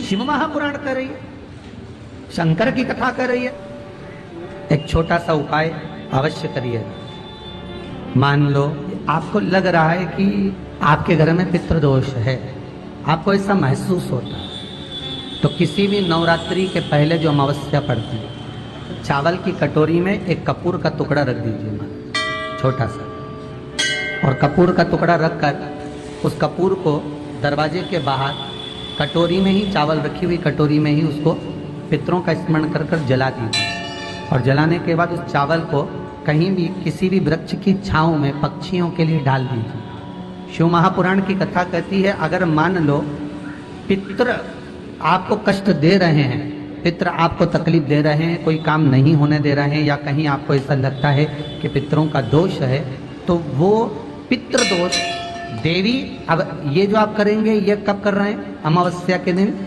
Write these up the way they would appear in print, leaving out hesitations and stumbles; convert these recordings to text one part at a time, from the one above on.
शिव महापुराण कर रही है, शंकर की कथा कर रही है। एक छोटा सा उपाय अवश्य करिए। मान लो आपको लग रहा है कि आपके घर में पितृदोष है, आपको ऐसा महसूस होता है, तो किसी भी नवरात्रि के पहले जो अमावस्या पड़ती है, चावल की कटोरी में एक कपूर का टुकड़ा रख दीजिए, छोटा सा, और कपूर का टुकड़ा रखकर उस कपूर को दरवाजे के बाहर कटोरी में ही, चावल रखी हुई कटोरी में ही उसको पितरों का स्मरण कर कर जला दीजिए। और जलाने के बाद उस चावल को कहीं भी किसी भी वृक्ष की छांव में पक्षियों के लिए डाल दीजिए। शिव महापुराण की कथा कहती है, अगर मान लो पितृ आपको कष्ट दे रहे हैं, पितृ आपको तकलीफ दे रहे हैं, कोई काम नहीं होने दे रहे हैं, या कहीं आपको ऐसा लगता है कि पितरों का दोष है, तो वो पितृदोष देवी, अब ये जो आप करेंगे ये कब कर रहे हैं? अमावस्या के दिन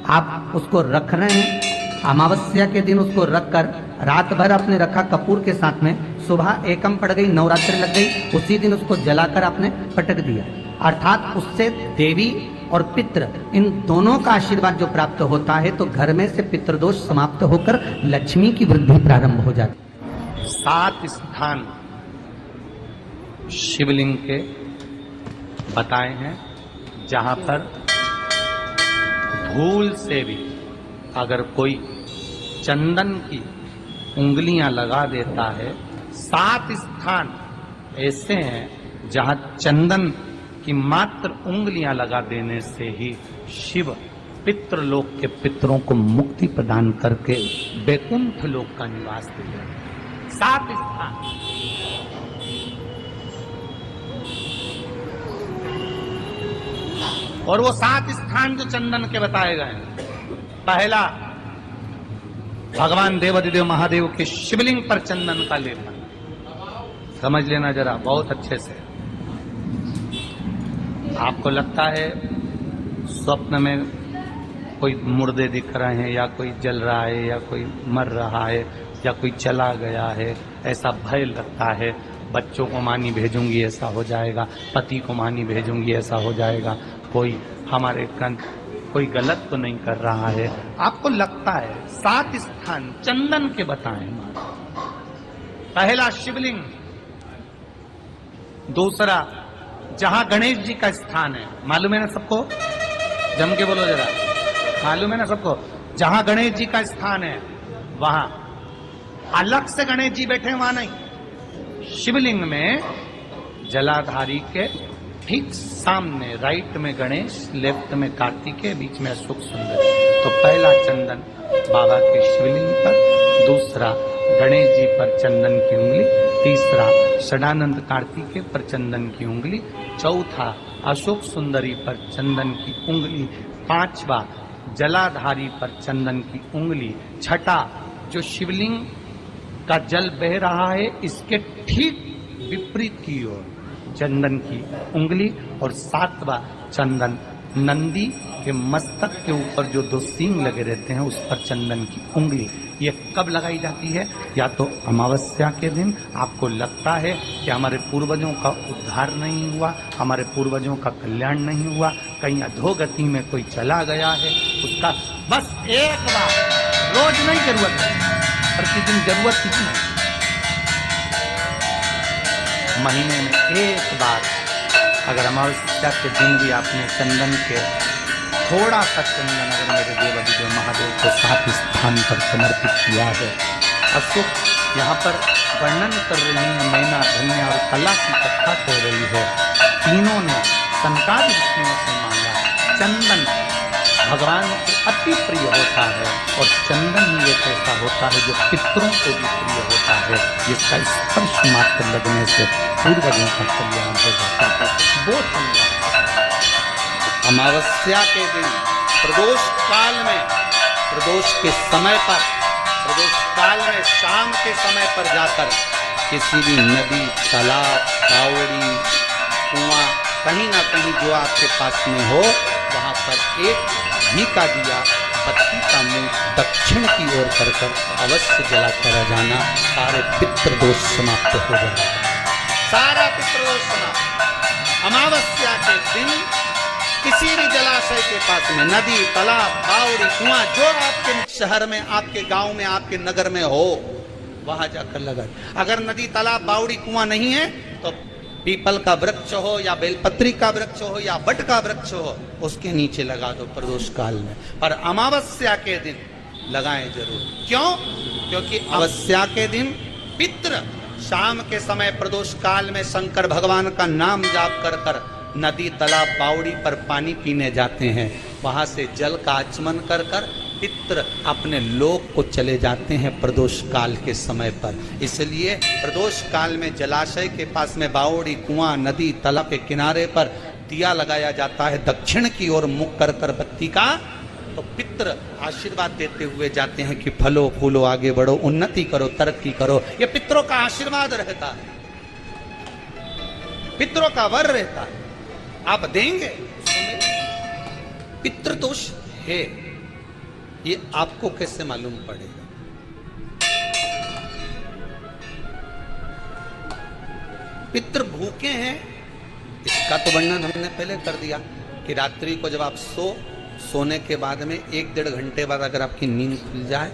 आप उसको रख रहे हैं। अमावस्या के दिन उसको रखकर रात भर आपने रखा कपूर के साथ में, सुबह एकम पड़ गई, नवरात्रि लग गई, उसी दिन उसको जलाकर आपने पटक दिया। अर्थात उससे देवी और पितृ इन दोनों का आशीर्वाद जो प्राप्त होता है, तो घर में से पितृदोष समाप्त होकर लक्ष्मी की वृद्धि प्रारंभ हो जाती। 7 स्थान शिवलिंग के बताए हैं जहां पर भूल से भी अगर कोई चंदन की उंगलियां लगा देता है, 7 स्थान ऐसे हैं जहां चंदन की मात्र उंगलियां लगा देने से ही शिव पितृलोक के पितरों को मुक्ति प्रदान करके वैकुंठ लोक का निवास दे रहे हैं। 7 स्थान। और वो 7 स्थान जो चंदन के बताए गए हैं, पहला भगवान देवाधिदेव महादेव के शिवलिंग पर चंदन का लेपन। समझ लेना जरा बहुत अच्छे से। आपको लगता है स्वप्न में कोई मुर्दे दिख रहे हैं, या कोई जल रहा है, या कोई मर रहा है, या कोई चला गया है, ऐसा भय लगता है। बच्चों को मानी भेजूंगी ऐसा हो जाएगा, पति को मानी भेजूंगी ऐसा हो जाएगा, कोई हमारे कोई गलत तो नहीं कर रहा है, आपको लगता है। 7 स्थान चंदन के बताएं। पहला शिवलिंग, दूसरा जहां गणेश जी का स्थान है, मालूम है ना सबको? जम के बोलो जरा, मालूम है ना सबको? जहां गणेश जी का स्थान है वहां अलग से गणेश जी बैठे, वहां नहीं। शिवलिंग में जलाधारी के ठीक सामने राइट में गणेश, लेफ्ट में कार्तिकेय, बीच में अशोक सुंदर। तो पहला चंदन बाबा के शिवलिंग पर, दूसरा गणेश जी पर चंदन की उंगली, तीसरा षडानंद कार्तिकेय पर चंदन की उंगली, चौथा अशोक सुंदरी पर चंदन की उंगली, पांचवा जलाधारी पर चंदन की उंगली, छठा जो शिवलिंग का जल बह रहा है इसके ठीक विपरीत की ओर चंदन की उंगली, और 7वां चंदन नंदी के मस्तक के ऊपर जो 2 सींग लगे रहते हैं उस पर चंदन की उंगली। ये कब लगाई जाती है? या तो अमावस्या के दिन आपको लगता है कि हमारे पूर्वजों का उद्धार नहीं हुआ, हमारे पूर्वजों का कल्याण नहीं हुआ, कहीं अधोगति में कोई चला गया है, उसका बस एक बार, रोज नहीं जरूरत है, प्रतिदिन जरूरत कितनी है, महीने में एक बार अगर अमावस्या के दिन भी आपने चंदन के थोड़ा सा चंदन अगर मेरे देवाधिदेव महादेव को 7 स्थान पर समर्पित किया है। अशोक यहाँ पर वर्णन कर रही है, मैना, धन्य और कला की कथा कह रही है। तीनों ने संकाद ऋषियों से मांगा। चंदन भगवान को अति प्रिय होता है, और चंदन ही एक ऐसा होता है जो पितरों को भी प्रिय होता है, जिसका स्पर्श मात्र लगने से पूर्वजों का कल्याण हो जाता है। वो चंदन अमावस्या के दिन प्रदोष काल में, प्रदोष के समय पर, प्रदोष काल में शाम के समय पर जाकर किसी भी नदी, तालाब, कावड़ी, कुआं, कहीं ना कहीं जो आपके पास में हो, वहां पर एक घी का दिया, बत्ती का मुंह दक्षिण की ओर कर अवश्य जलाकर जाना। सारे पितृदोष समाप्त हो जाएगा, सारा पितृदोष समाप्त। अमावस्या के दिन किसी भी जलाशय के पास में, नदी, तालाब, बावड़ी, कुआं, जो आपके शहर में, आपके गांव में, आपके नगर में हो, वहां जाकर लगा। अगर नदी, तालाब, बावड़ी, कुआं नहीं है तो पीपल का वृक्ष हो या बेलपत्री का वृक्ष हो या बट का वृक्ष हो, उसके नीचे लगा दो प्रदोष काल में। पर अमावस्या के दिन लगाएं जरूर। क्यों? क्योंकि अमावस्या के दिन पितृ शाम के समय प्रदोष काल में शंकर भगवान का नाम जाप कर कर नदी, तालाब, बावड़ी पर पानी पीने जाते हैं। वहां से जल का आचमन कर कर पितृ अपने लोक को चले जाते हैं प्रदोष काल के समय पर। इसलिए प्रदोष काल में जलाशय के पास में, बावड़ी, कुआं, नदी, तालाब के किनारे पर दिया लगाया जाता है दक्षिण की ओर मुख कर कर बत्ती का। तो पितृ आशीर्वाद देते हुए जाते हैं कि फलो फूलो, आगे बढ़ो, उन्नति करो, तरक्की करो। ये पितरों का आशीर्वाद रहता है, पितरों का वर रहता है। आप देंगे, पितृदोष है, ये आपको कैसे मालूम पड़ेगा? पितृ भूखे हैं, इसका तो वर्णन हमने पहले कर दिया कि रात्रि को जब आप सोने के बाद में 1-1.5 घंटे बाद अगर आपकी नींद खुल जाए,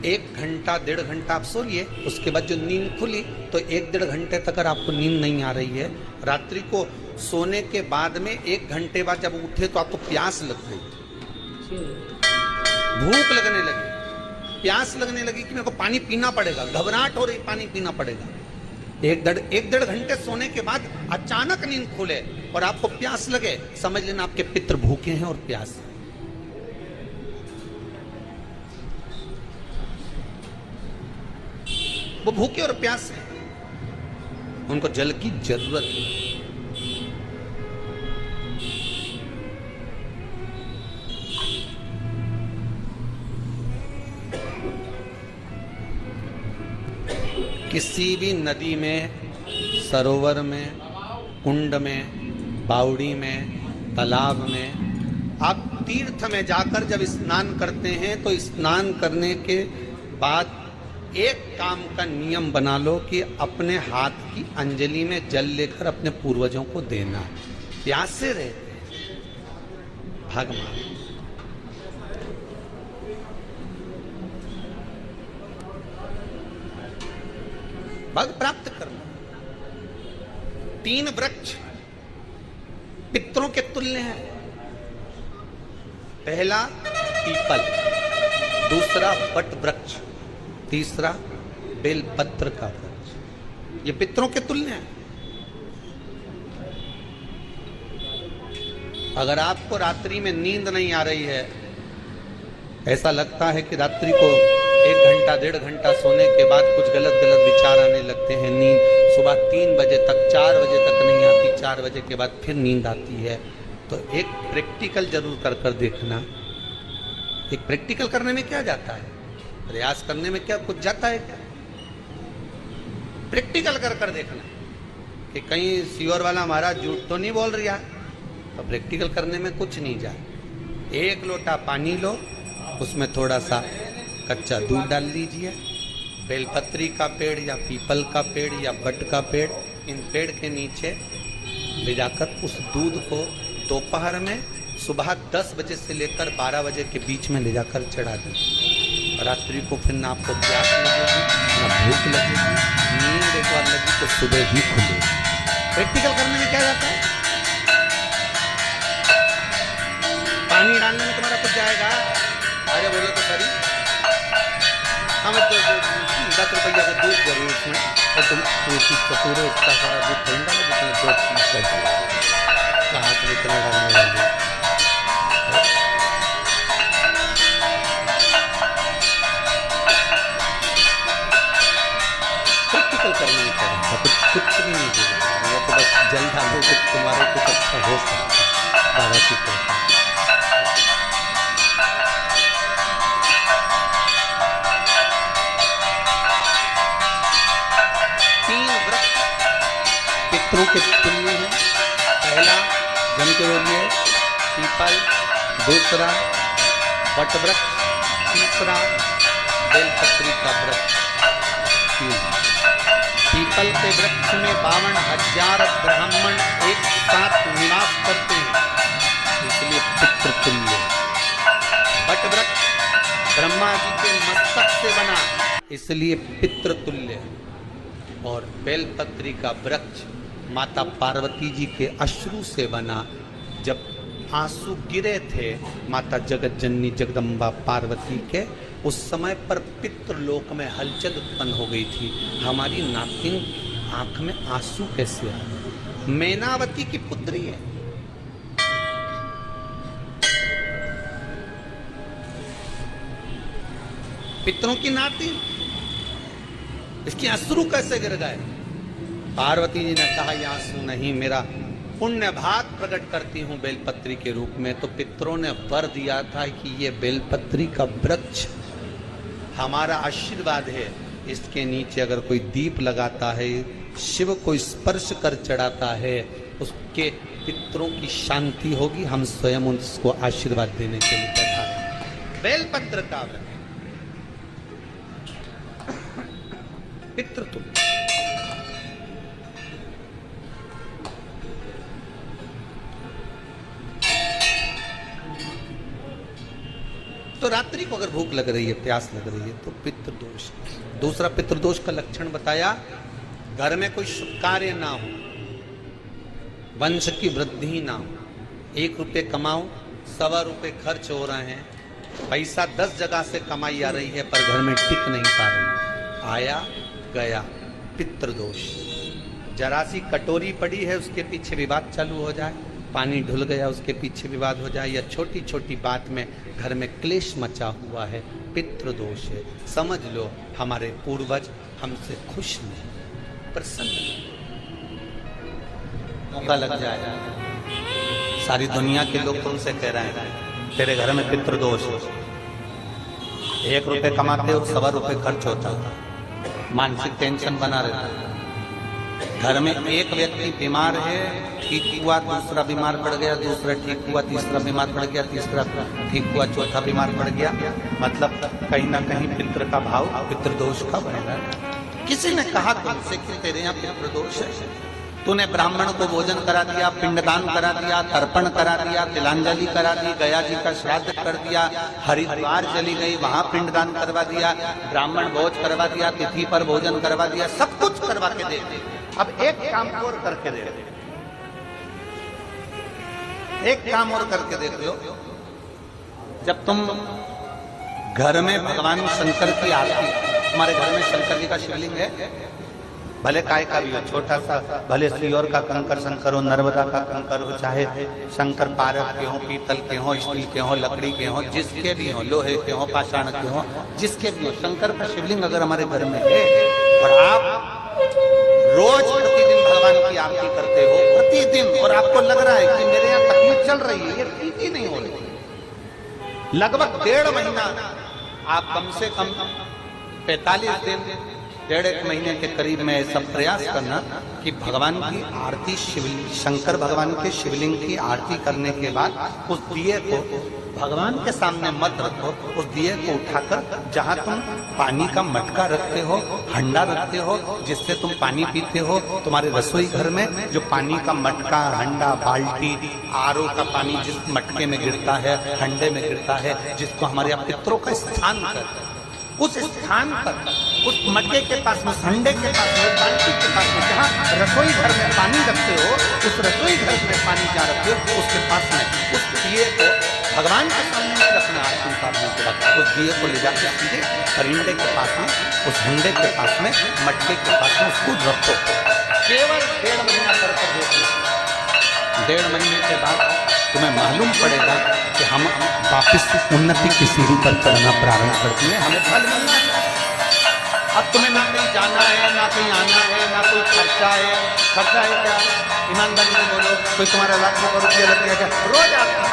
1 घंटा 1.5 घंटा आप सो लिए, उसके बाद जो नींद खुली तो 1-1.5 घंटे तक अगर आपको नींद नहीं आ रही है, रात्रि को सोने के बाद में 1 घंटे बाद जब उठे तो आपको प्यास लग गई, भूख लगने लगी, प्यास लगने लगी कि मेरे को पानी पीना पड़ेगा, घबराहट हो रही, पानी पीना पड़ेगा। 1-1.5 घंटे सोने के बाद अचानक नींद खुले और आपको प्यास लगे, समझ लेना आपके पितृ भूखे हैं और प्यास है। वो भूखे और प्यास है, उनको जल की जरूरत है। किसी भी नदी में, सरोवर में, कुंड में, बावड़ी में, तालाब में, आप तीर्थ में जाकर जब स्नान करते हैं तो स्नान करने के बाद एक काम का नियम बना लो कि अपने हाथ की अंजलि में जल लेकर अपने पूर्वजों को देना। प्यासे रहते भगवान भग प्राप्त करना। 3 वृक्ष पितरों के तुल्य हैं। पहला पीपल, दूसरा वट वृक्ष, तीसरा बेलपत्र का वृक्ष। ये पितरों के तुल्य हैं। अगर आपको रात्रि में नींद नहीं आ रही है, ऐसा लगता है कि रात्रि को 1 घंटा 1.5 घंटा सोने के बाद कुछ गलत गलत विचार आने लगते हैं, नींद सुबह 3 बजे तक, 4 बजे तक नहीं आती, 4 बजे के बाद फिर नींद आती है, तो एक प्रैक्टिकल जरूर कर कर देखना। एक प्रैक्टिकल करने में क्या जाता है, प्रयास करने में क्या कुछ जाता है क्या? प्रैक्टिकल कर कर देखना कि कहीं सियोर वाला महाराज झूठ तो नहीं बोल रहा है, तो प्रैक्टिकल करने में कुछ नहीं जाए। 1 लोटा पानी लो, उसमें थोड़ा सा कच्चा दूध डाल लीजिए, बेलपत्री का पेड़ या पीपल का पेड़ या बट का पेड़, इन पेड़ के नीचे ले जाकर उस दूध को दोपहर में सुबह 10 बजे से लेकर 12 बजे के बीच में ले जाकर चढ़ा दीजिए। रात्रि को फिर ना आपको प्यास लगेगी, ना भूख लगेगी, नींद एक बार लगी तो सुबह ही खुलेगी। प्रैक्टिकल करने में क्या जाता है, पानी डालने में तुम्हारा कुछ जाएगा, अरे बोलो तो सही, हमें तो 10 रुपया का दूध जरूर उसमें, और तुम पूरे इतना सारा दूध खरीद डालो जितने 2 चीज कहाँ तुम इतना डालने वाले। प्रैक्टिकल करने में क्या रहता, कुछ भी नहीं देगा, वो तो बस जल डालो तो तुम्हारे कुछ अच्छा हो सकता है, बाबा की कृपा। पितरों के तुल्य हैं। पहला जम के बोलिए पीपल, दूसरा वट वृक्ष, तीसरा बेलपत्री का वृक्ष। पीपल के वृक्ष में 52,000 ब्राह्मण एक साथ निवास करते हैं। पितृतुल्य। बट वृक्ष ब्रह्मा जी के मस्तक से बना, इसलिए पितृतुल्य। और बेलपत्री का वृक्ष माता पार्वती जी के अश्रु से बना। जब आंसू गिरे थे माता जगत जननी जगदम्बा पार्वती के, उस समय पर पितृलोक में हलचल उत्पन्न हो गई थी। हमारी नातिन आंख में आंसू कैसे आए? मैनावती की पुत्री है। पितरों की नाती, इसकी अश्रु कैसे गिर गए? पार्वती जी ने कहा ये आंसू नहीं, मेरा पुण्य भाग प्रकट करती हूं बेलपत्री के रूप में। तो पितरों ने वर दिया था कि ये बेलपत्री का वृक्ष हमारा आशीर्वाद है, इसके नीचे अगर कोई दीप लगाता है, शिव को स्पर्श कर चढ़ाता है, उसके पितरों की शांति होगी। हम स्वयं उसको आशीर्वाद देने के लिए तैयार हैं। बेलपत्र का वृक्ष पितृतुल्य। तो रात्रि को अगर भूख लग रही है, प्यास लग रही है, तो पितृदोष। दूसरा पितृदोष का लक्षण बताया, घर में कोई शुभ कार्य ना हो, वंश की वृद्धि ना हो। 1 रुपये कमाओ, 1.25 रुपये खर्च हो रहे हैं, पैसा 10 जगह से कमाई आ रही है पर घर में टिक नहीं पा रही, आया गया, पितृदोष। जरा सी कटोरी पड़ी है, उसके पीछे विवाद चालू हो जाए, पानी ढुल गया, उसके पीछे विवाद हो जाए, या छोटी छोटी बात में घर में क्लेश मचा हुआ है, पितृदोष है। समझ लो हमारे पूर्वज हमसे खुश नहीं, प्रसन्न नहीं। मौका लग जाए, सारी दुनिया के लोग तुमसे कह रहे हैं तेरे घर में पितृदोष है, 1 रुपये कमाते हो, 1.25 रुपये खर्च होता है, मानसिक टेंशन बना रहता है। घर में एक व्यक्ति बीमार है, ठीक हुआ, दूसरा बीमार पड़ गया, दूसरा ठीक हुआ, तीसरा बीमार पड़ गया, तीसरा ठीक हुआ, चौथा बीमार पड़ गया। मतलब कहीं ना कहीं पितृ का भाव पितृदोष का बन रहा है। किसी ने कहा तुमसे कि तेरे यहाँ पितृदोष है, तूने ब्राह्मण को भोजन करा दिया, पिंडदान करा दिया, तर्पण करा दिया, तिलांजलि करा दी, गया जी का श्राद्ध कर दिया, हरिद्वार चली गई, वहां पिंडदान करवा दिया, ब्राह्मण भोज करवा दिया, तिथि पर भोजन करवा दिया, सब कुछ करवा के दे दी। अब एक काम और करके दे, एक काम और करके देख लो। जब तुम घर में भगवान शंकर की आरती, तुम्हारे घर में शंकर जी का शिवलिंग है, भले काय का भी हो, छोटा सा, भले सियोर का कंकर शंकर हो, नर्मदा का कंकर हो, चाहे शंकर पारस के हो, पीतल के हो, स्टील के हो, लकड़ी के हो, जिसके भी हो, लोहे के हो, पाषाण के हो, जिसके भी हो, शंकर का शिवलिंग अगर हमारे घर में है और आप रोज प्रतिदिन भगवान की आरती करते हो, प्रतिदिन, और आपको लग रहा है कि मेरे यहाँ तकलीफ चल रही है, ये ठीक ही नहीं हो रही, लगभग 1.5 महीना आप कम से कम 45 दिन, 1.5 महीने के करीब में ऐसा प्रयास करना कि भगवान की आरती, शंकर भगवान के शिवलिंग की आरती करने के बाद उस दिए को भगवान के सामने मत रखो, उस दिए को उठाकर जहां तुम पानी का मटका रखते हो, हंडा रखते हो, जिससे तुम पानी पीते हो, तुम्हारे रसोई घर में जो पानी का मटका, हंडा, बाल्टी, आरओ का पानी जिस मटके में गिरता है, हंडे में गिरता है, जिसको हमारे यहाँ पितरों का स्थान कर, उस स्थान पर, उस मटके के पास में, हंडे के पास में, बाल्टी के पास में, जहाँ रसोई घर में पानी रखते हो, उस रसोई घर में पानी जहाँ रखते हो, उसके पास में उस दिए को भगवान के सामने रखना। आरती उतारने के बाद उस दिए को ले जाकर सीधे परिंदे के पास में, उस हंडे के पास में, मटके के पास में उसको रखो। केवल 1.5 महीना करके देखो, 1.5 महीने के बाद तुम्हें मालूम पड़ेगा कि हम वापिस उन्नति की सीढ़ी पर चढ़ना प्रारंभ करती है, हमें फल मिलना है। अब तुम्हें ना कहीं जाना है, ना कहीं आना है, ना कोई खर्चा है। खर्चा है क्या? ईमानदारी से बोलो, कोई तुम्हारा 1,00,000 रुपया लग गया क्या? रोज आरती,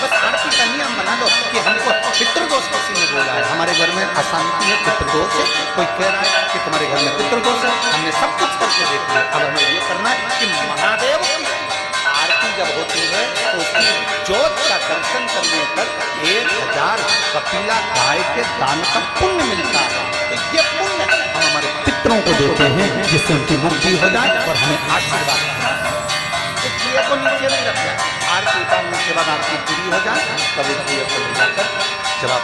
बस आरती का नियम बना दो कि हमको पितृदोष किसी ने बोला है, हमारे घर में अशांति है, पितृदोष है, कोई कह रहा है कि तुम्हारे घर में पितृदोष है, हमने सब कुछ करके देख लिया, अब हमें ये करना है कि महादेव की आरती जब होती है तो उसकी ज्योत का दर्शन करने पर 1,000 कपिला गाय के दान का पुण्य मिलता है। तो ये पुण्य हम हमारे पितरों को देते हैं, जिससे उनकी मुक्ति हो जाए और हमें आशीर्वाद। दिए को नीचे नहीं रखना, आरती उतारने के बाद आरती पूरी हो जाए तब उस दिए को ले जाकर जब आप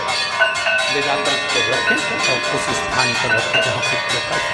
ले जाकर उसको रखें और उस स्थान पर रखें जहाँ पितरों का